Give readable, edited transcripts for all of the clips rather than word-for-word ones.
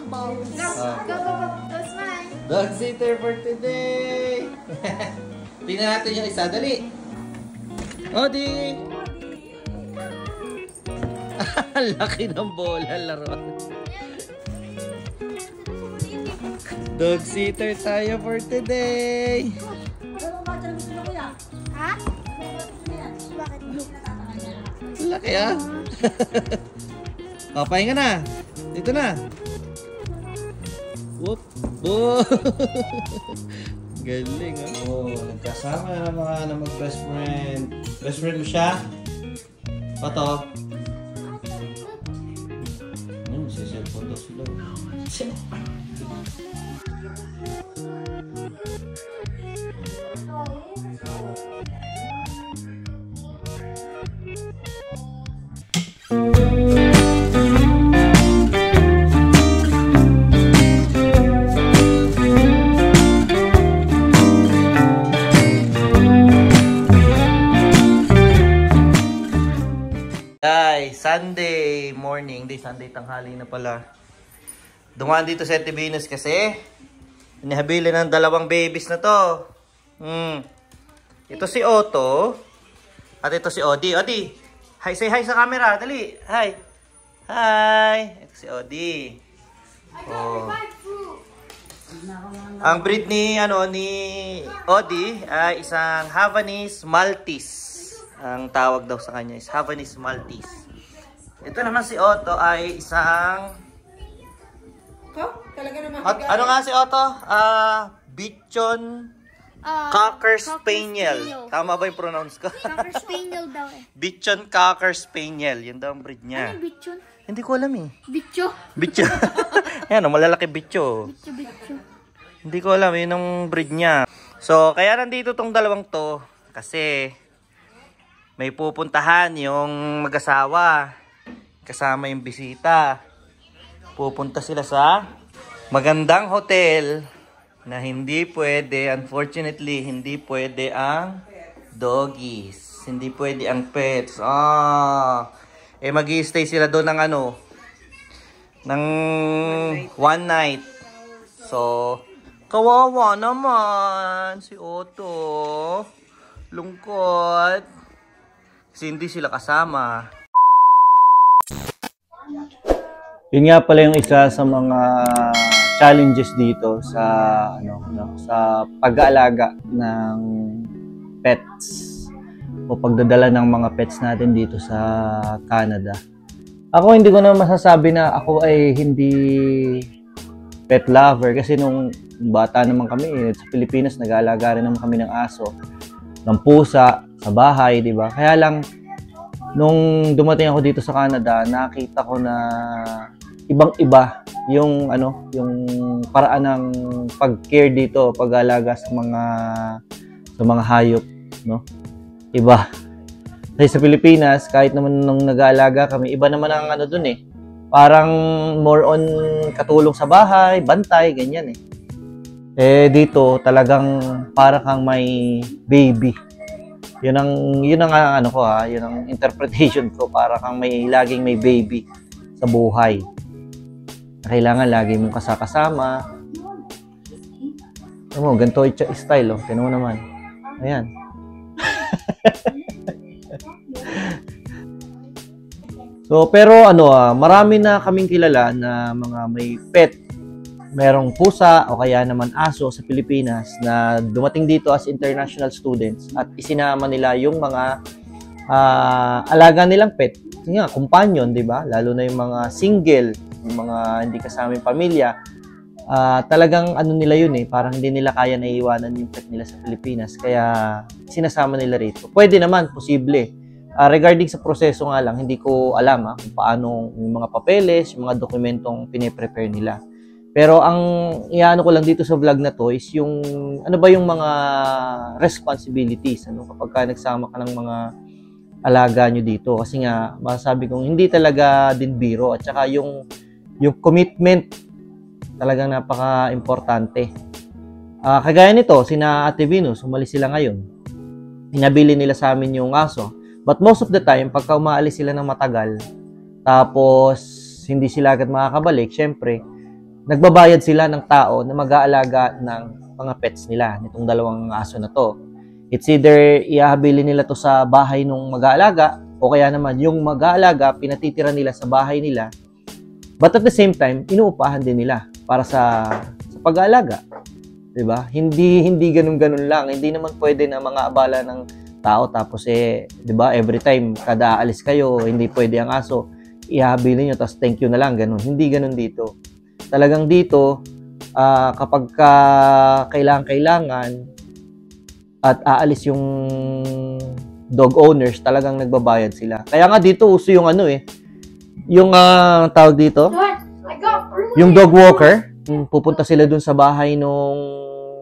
balls. Go, go, go, go. That's mine. Dog sitter for today. Tingnan natin yung isa. Dali. Odi! Laki ng bola laruan. Dog sitter tayo for today. Ha? Bakit? Laki ah. O, pahinga na. Dito na. Whoop. Oh. Galing ah. Oh, nagkasama na mga mag-best friend. Best friend mo siya? Pato? Sa cellphone daw sila. Sunday morning, Sunday tanghali na pala. Dumaan dito sa Ate Venus kasi inihabili ng dalawang babies na to. Ito si Otto at ito si Odi. Odi, hi, say hi sa camera, dali. Hi. Hi. Ito si Odi. Oh. Ang breed ni Odi ay isang Havanese Maltese. Ang tawag daw sa kanya is Havanese Maltese. Ito naman si Otto ay isang... ano nga si Otto? Bichon Cocker Spaniel. Tama ba yung pronounce ko? Cocker Spaniel daw eh. Bichon Cocker Spaniel. Yun daw ang breed niya. Ano bichon? Hindi ko alam eh. Bicho? Bicho. Ayan, malalaki bicho. Bicho. Hindi ko alam, yun ang breed niya. So, kaya nandito tong dalawang to. Kasi may pupuntahan yung mag-asawa. Kasama yung bisita. Pupunta sila sa magandang hotel na hindi pwede, unfortunately, hindi pwede ang doggies. Hindi pwede ang pets. Mag-i-stay sila doon ng ng one night. So, kawawa naman si Otto. Lungkot. Kasi hindi sila kasama. Yun nga pala yung isa sa mga challenges dito sa sa pag-aalaga ng pets o pagdadala ng mga pets natin dito sa Canada. Ako hindi ko na masasabi na ako ay hindi pet lover kasi nung bata naman kami sa Pilipinas nag-aalaga rin naman kami ng aso, ng pusa sa bahay, di ba? Kaya lang nung dumating ako dito sa Canada, nakita ko na ibang-iba yung yung paraan ng pag-care dito, pag-alaga sa mga hayop, no? Iba. Kasi sa Pilipinas, kahit naman nung nag-aalaga kami, iba naman ang doon eh. Parang more on katulong sa bahay, bantay, ganyan eh. Dito talagang para kang may baby. Yun ang yun ang interpretation ko, para kang laging may baby sa buhay. Kailangan lagi mong kasama. Ano mo, ganito yung style, oh. Tingnan mo naman. Ayan. So, pero marami na kaming kilala na mga may pet. Merong pusa o kaya naman aso sa Pilipinas na dumating dito as international students at isinama nila yung mga alaga nilang pet. Kasi nga, companion, di ba? Lalo na yung mga single, yung mga hindi kasama yung pamilya. Talagang nila yun eh, parang hindi nila kaya na iwanan yung pet nila sa Pilipinas. Kaya sinasama nila rito. Pwede naman, posible. Regarding sa proseso nga lang, hindi ko alam kung paano yung mga papeles, yung mga dokumentong pine-prepare nila. Pero ang iano ko lang dito sa vlog na to is yung ano ba yung mga responsibilities kapag ka nagsama ka ng mga alaga nyo dito. Kasi nga, masasabi kong hindi talaga din biro at saka yung commitment talagang napaka-importante. Kagaya nito, sina Ate Venus, umalis sila ngayon. Pinabili nila sa amin yung aso. But most of the time, pagka umaalis sila ng matagal, tapos hindi sila agad makakabalik, syempre, nagbabayad sila ng tao na mag-aalaga ng mga pets nila, nitong dalawang aso na to. It's either iahabilin nila to sa bahay nung mag-aalaga, o kaya naman yung mag-aalaga, pinatitira nila sa bahay nila. But at the same time, inuupahan din nila para sa pag-aalaga. 'Di ba? Hindi ganun-ganun lang. Hindi naman pwede na mga abala ng tao tapos 'di ba, every time kada aalis kayo, hindi pwede ang aso, ihahabilin niyo tapos thank you na lang, ganun. Hindi ganun dito. Talagang dito, kapag kailangan at aalis yung dog owners, talagang nagbabayad sila. Kaya nga dito uso yung yung tawag dito, yung dog walker. Pupunta sila dun sa bahay nung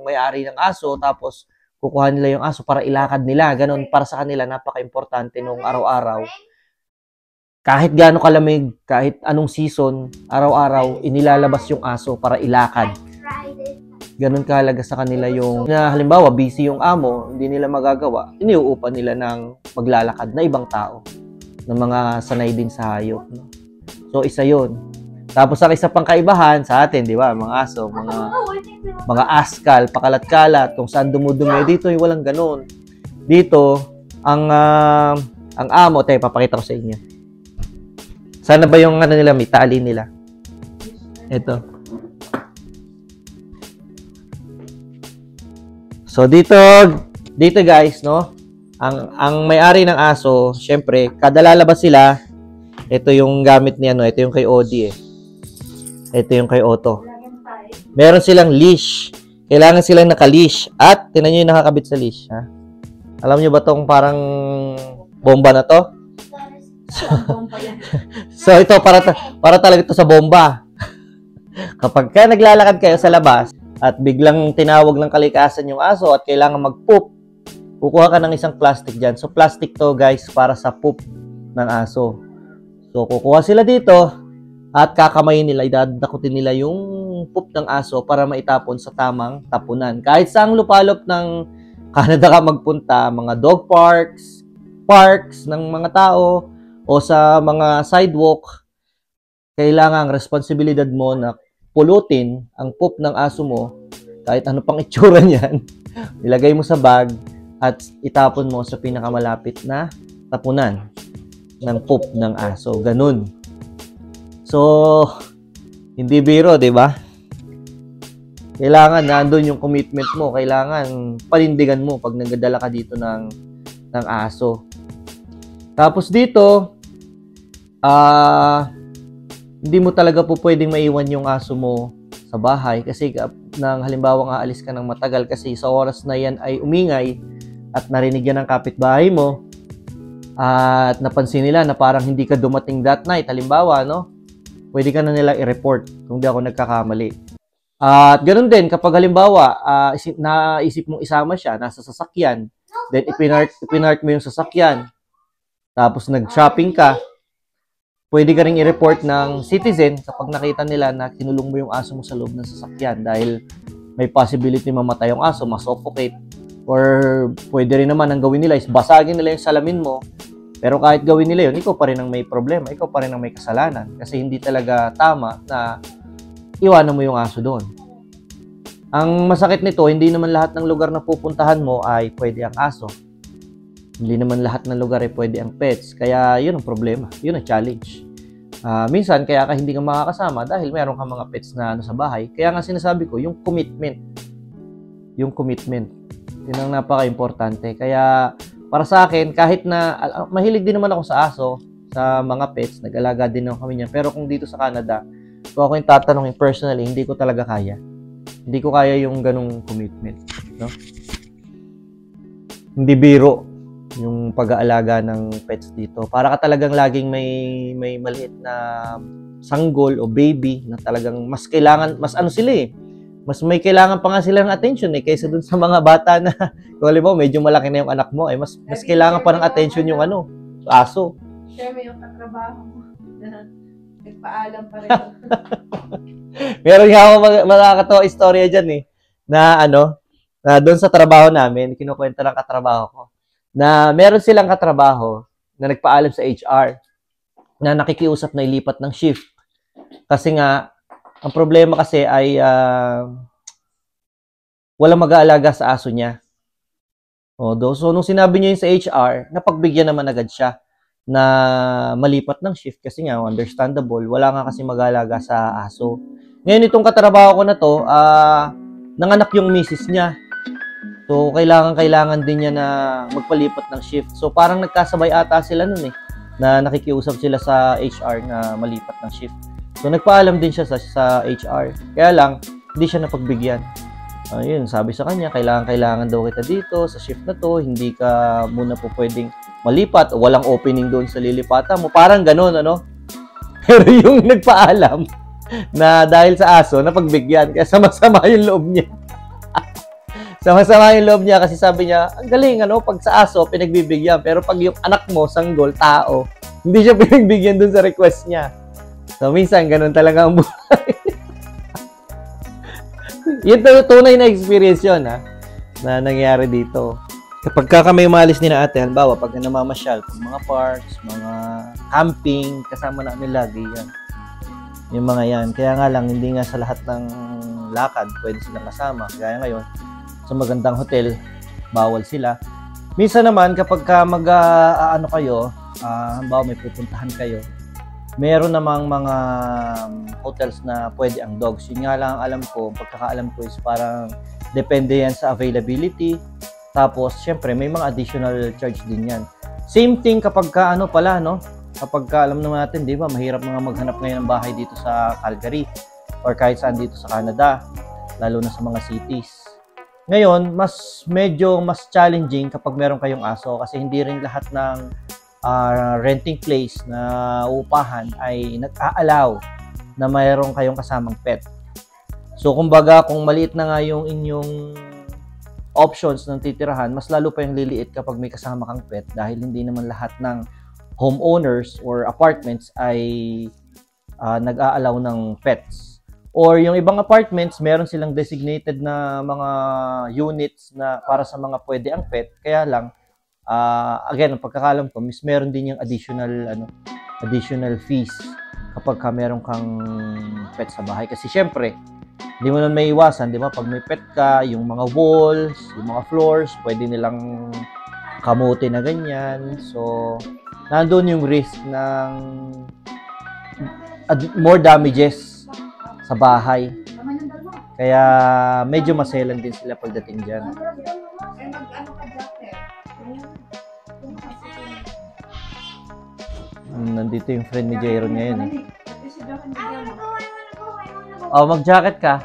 may-ari ng aso, tapos kukuha nila yung aso para ilakad nila. Ganon, para sa kanila, napaka-importante nung araw-araw. Kahit gaano kalamig, kahit anong season, araw-araw, inilalabas yung aso para ilakad. Ganon kahalaga sa kanila yung, na halimbawa, busy yung amo, hindi nila magagawa, iniuupa nila ng maglalakad na ibang tao, ng mga sanay din sa hayop. No? So, isa yun. Tapos, ang isa pang kaibahan sa atin, di ba, mga aso, mga askal, pakalat-kalat, kung saan dumudumi, dito yung walang ganon. Dito, ang amo, tayo, papakita ko sa inyo. Sana ba yung nila, may tali nila? Ito. So, dito guys, no? Ang may-ari ng aso, syempre, kada lalabas sila, ito yung gamit niya, no? Ito yung kay Odi, Ito yung kay Otto. Meron silang leash. Kailangan silang naka-leash. At, tinan nyo yung nakakabit sa leash, ha? Alam nyo ba tong parang bomba na to? So, ito, para talaga ito sa bomba. Kapag ka naglalakad kayo sa labas, at biglang tinawag ng kalikasan yung aso at kailangan mag-poop, kukuha ka ng isang plastic dyan. So, plastic to, guys, para sa poop ng aso. So, kukuha sila dito at kakamayin nila, idadakutin nila yung poop ng aso para maitapon sa tamang tapunan. Kahit saang lupalop ng Canada ka magpunta, mga dog parks ng mga tao, o sa mga sidewalk, kailangan responsibilidad mo na pulutin ang poop ng aso mo, kahit ano pang itsura niyan, ilagay mo sa bag at itapon mo sa pinakamalapit na tapunan ng poop ng aso. Ganun. So, hindi biro, di ba? Kailangan nandun yung commitment mo. Kailangan panindigan mo pag nagdadala ka dito ng aso. Tapos dito, hindi mo talaga po pwedeng maiwan yung aso mo sa bahay kasi nang halimbawa nga alis ka ng matagal kasi sa oras na yan ay umingay at narinig yan ng kapitbahay mo at napansin nila na parang hindi ka dumating that night, halimbawa, no? Pwede ka na nila i-report kung di ako nagkakamali. At ganun din, kapag halimbawa, naisip mong isama siya, nasa sasakyan, then ipinart mo yung sasakyan, tapos nag-shopping ka, pwede ka rin i-report ng citizen kapag nakita nila na kinulong mo yung aso mo sa loob ng sasakyan dahil may possibility mamatay yung aso, masuffocate, or pwede rin naman ang gawin nila is basagin nila yung salamin mo, pero kahit gawin nila yun, ikaw pa rin ang may problema, ikaw pa rin ang may kasalanan kasi hindi talaga tama na iwanan mo yung aso doon. Ang masakit nito, hindi naman lahat ng lugar na pupuntahan mo ay pwede ang aso. Hindi naman lahat ng lugar ay pwede ang pets. Kaya yun ang problema. Yun ang challenge. Minsan, kaya ka hindi ka makakasama dahil meron ka mga pets na sa bahay. Kaya nga sinasabi ko, yung commitment. Yung commitment. Yun ang napaka-importante. Kaya para sa akin, kahit na mahilig din naman ako sa aso, sa mga pets, nag-alaga din naman kami niyan. Pero kung dito sa Canada, kung ako yung tatanungin personally, hindi ko talaga kaya. Hindi ko kaya yung ganung commitment. No? Hindi biro yung pag-aalaga ng pets dito. Para ka talagang laging may maliit na sanggol o baby na talagang mas kailangan, mas ano sila mas may kailangan pa nga sila ng attention kaysa dun sa mga bata na kung alam mo, medyo malaki na yung anak mo mas kailangan pa ng attention yung aso. Share mo yung katrabaho mo. Nagpaalam pa rin. Meron nga ako makakatawa istorya dyan na na doon sa trabaho namin, kinukwenta ng katrabaho ko, na meron silang katrabaho na nagpaalam sa HR na nakikiusap na ilipat ng shift. Kasi nga, Ang problema kasi ay walang mag-aalaga sa aso niya. So, nung sinabi niya yun sa HR, napagbigyan naman agad siya na malipat ng shift kasi nga, understandable, wala nga kasi mag-aalaga sa aso. Ngayon, itong katrabaho ko na to, nanganak yung misis niya. So, kailangan din niya na magpalipat ng shift. So, parang nagkasabay ata sila nun na nakikiusap sila sa HR na malipat ng shift. So, nagpaalam din siya sa HR. Kaya lang, hindi siya napagbigyan. Ayun, sabi sa kanya, kailangan daw kita dito sa shift na to, hindi ka muna po pwedeng malipat o walang opening doon sa lilipatan mo. Parang ganun, ano? Pero yung nagpaalam na dahil sa aso, napagbigyan. Kaya sama-sama yung loob niya. Sama-sama yung loob niya kasi sabi niya, ang galing, ano? Pag sa aso, pinagbibigyan. Pero pag yung anak mo, sanggol, tao, hindi siya pinagbigyan doon sa request niya. So, minsan, ganun talaga ang buhay. Yung tunay na experience yun, na nangyari dito. Kapag kami umalis ni na ate, halimbawa, pag namamasyal, mga parks, mga camping, kasama namin lagi yan. Yung mga yan. Kaya nga lang, hindi nga sa lahat ng lakad, pwede silang kasama. Kaya ngayon, sa magandang hotel, bawal sila. Minsan naman, kapag mag-ano kayo, halimbawa may pupuntahan kayo, meron namang mga hotels na pwede ang dogs. Yun nga lang alam ko, pagkakaalam ko is parang depende yan sa availability. Tapos, syempre, may mga additional charge din yan. Same thing kapag kapag alam naman natin, di ba, mahirap mga maghanap ngayon ng bahay dito sa Calgary or kahit saan dito sa Canada, lalo na sa mga cities. Ngayon, medyo mas challenging kapag meron kayong aso kasi hindi rin lahat ng renting place na upahan ay nag-aalaw na mayroon kayong kasamang pet. So, kumbaga, kung maliit na nga yung inyong options ng titirahan, mas lalo pa yung liliit kapag may kasama kang pet dahil hindi naman lahat ng homeowners or apartments ay nag-aalaw ng pets. Or yung ibang apartments, meron silang designated na mga units na para sa mga pwede ang pet. Kaya lang, again, ang pagkakalam ko, meron din yung additional fees kapag meron kang pet sa bahay. Kasi syempre, hindi mo naman may iwasan, di ba? Pag may pet ka, yung mga walls, yung mga floors, pwede nilang kamuti na ganyan. So, nandun yung risk ng more damages sa bahay. Kaya medyo maselan din sila pagdating dyan. Nandito yung friend ni Jairon ngayon. Mag-jacket ka.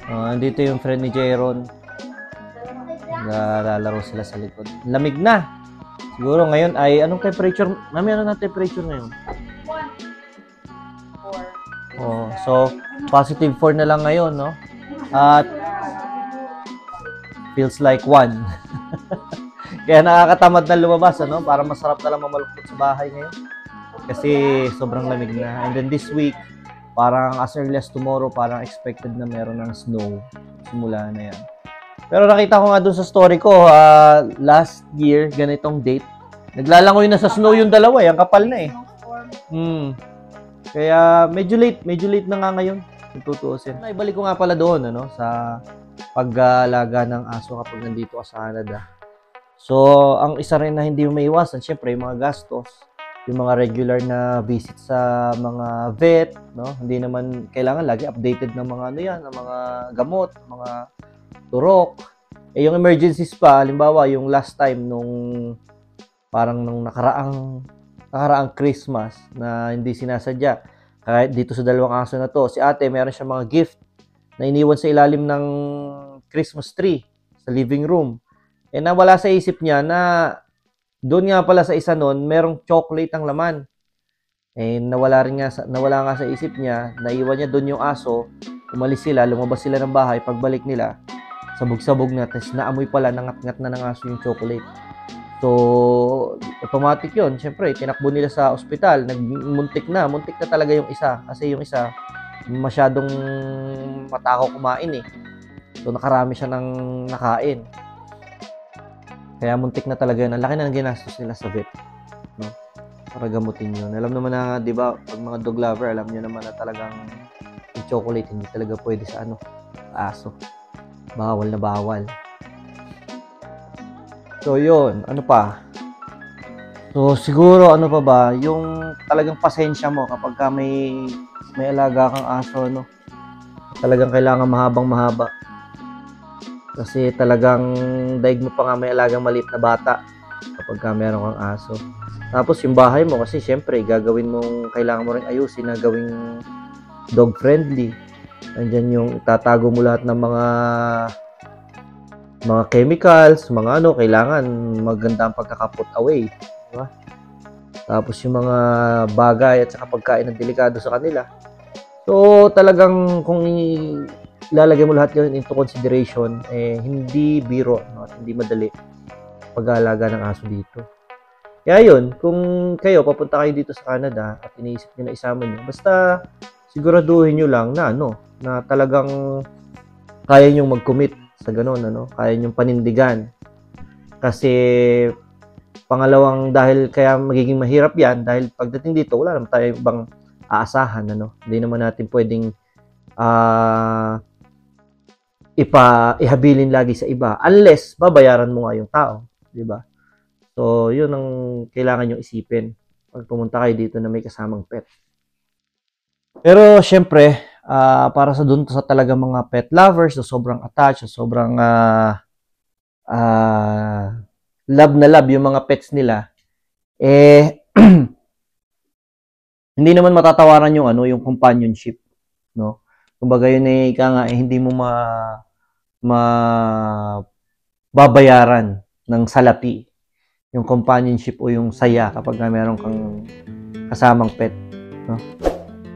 Nandito yung friend ni Jairon. Lalaro sila sa likod. Lamig na. Siguro ngayon ay anong temperature? Mami, ano na temperature ngayon? 4. So, positive 4 na lang ngayon, no? At feels like 1. Kaya nakakatamad na lumabas, ano? Para masarap na lang mamaluktot sa bahay ngayon. Kasi sobrang lamig na. And then this week, parang as early as tomorrow, parang expected na meron ng snow. Simula na yan. Pero nakita ko nga dun sa story ko, last year, ganitong date, naglalangoy na sa snow yung dalawa, ang kapal na eh. Kaya medyo late na nga ngayon, kung tutuusin. Naibalik ko nga pala doon, ano, sa pag-alaga ng aso kapag nandito ka sa Canada. So, ang isa rin na hindi mo maiwasan, syempre, yung mga gastos, yung mga regular na visit sa mga vet, no? Hindi naman kailangan lagi updated ng mga ng mga gamot, mga turok. Yung emergencies pa, halimbawa, yung last time nung nakaraang Christmas na hindi sinasadya. Kahit dito sa dalawang aso na to, si ate, meron siya mga gift na iniwan sa ilalim ng Christmas tree sa living room. Nawala sa isip niya na doon nga pala sa isa nun, merong chocolate ang laman. Nawala nga sa isip niya, naiwan niya doon yung aso, umalis sila, lumabas sila ng bahay, pagbalik nila, sabog-sabog na, tapos naamoy pala, nangat-ngat na ng aso yung chocolate. So, automatic yun. Siyempre, tinakbo nila sa ospital, muntik na talaga yung isa. Kasi yung isa, masyadong matakaw kumain eh. So, nakarami siya ng nakain. Kaya muntik na talaga yun. Ang laki na ng ginastos nila sa vet, no? Para gamutin yun. Alam naman na, di ba, pag mga dog lover, alam nyo naman na talagang si Chocolate, hindi talaga pwede sa ano, aso. Bawal na bawal. So, yun. Ano pa? So, siguro, ano pa ba? Yung talagang pasensya mo kapag ka may alaga kang aso, no? Talagang kailangan mahabang mahaba. Kasi talagang daig mo pa nga may alagang maliit na bata kapag ka meron kang aso. Tapos yung bahay mo, kasi syempre, gagawin mong, kailangan mo rin ayusin na gawing dog friendly. Nandyan yung itatago mo lahat ng mga chemicals, mga ano, kailangan maganda ang pagkaka-put away. Diba? Tapos yung mga bagay at saka pagkain ng delikado sa kanila. So, talagang kung ilalagay mo lahat yun into consideration, hindi biro, no? At hindi madali pag-aalaga ng aso dito. Kaya yun, kung kayo, papunta kayo dito sa Canada at iniisip nyo na isama nyo, basta siguraduhin nyo lang na na talagang kaya nyo mag-commit sa ganun, kaya nyo panindigan. Kasi pangalawang, dahil kaya magiging mahirap yan, dahil pagdating dito, wala naman tayo ibang aasahan, Hindi naman natin pwedeng ihabilin lagi sa iba unless babayaran mo nga yung tao, di ba? So, yun ang kailangan yung isipin pag pumunta kayo dito na may kasamang pet. Pero, syempre, para sa dun sa talaga mga pet lovers, so sobrang attached, so sobrang love na love yung mga pets nila, hindi naman matatawaran yung yung companionship, no? Kumbaga yun hindi mo babayaran ng salapi yung companionship o yung saya kapag meron kang kasamang pet, no?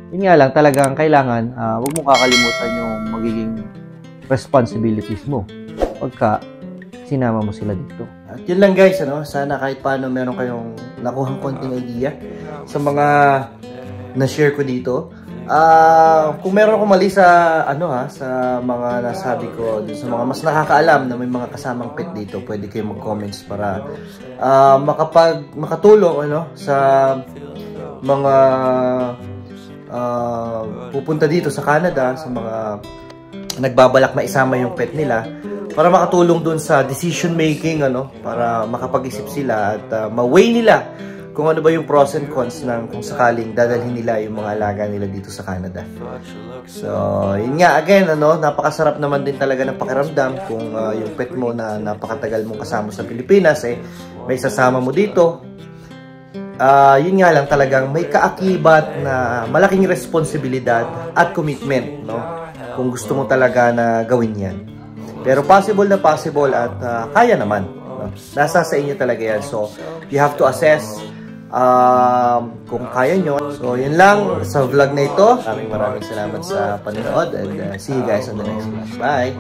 Yun nga lang, talagang kailangan, huwag mo kakalimutan yung magiging responsibilities mo pagka sinama mo sila dito. At yun lang guys, sana kahit paano meron kayong nakuhang konting idea sa mga na-share ko dito. Kung meron akong mali sa sa mga nasabi ko, sa mga mas nakakaalam na may mga kasamang pet dito, pwede kayong mag-comments para makatulong sa mga pupunta dito sa Canada, sa mga nagbabalak na isama yung pet nila, para makatulong dun sa decision making, para makapag-isip sila at ma-weigh nila kung ano ba yung pros and cons ng kung sakaling dadalhin nila yung mga alaga nila dito sa Canada. So, yun nga, again, napakasarap naman din talaga ng pakiramdam kung yung pet mo na napakatagal mong kasama sa Pilipinas, may sasama mo dito. Yun nga lang, talagang may kaakibat na malaking responsibilidad at commitment, kung gusto mo talaga na gawin yan. Pero possible na possible at kaya naman, nasa sa inyo talaga yan. So, you have to assess kung kaya nyo. So, yun lang sa vlog na ito. Maraming salamat sa panonood and see you guys on the next vlog. Bye!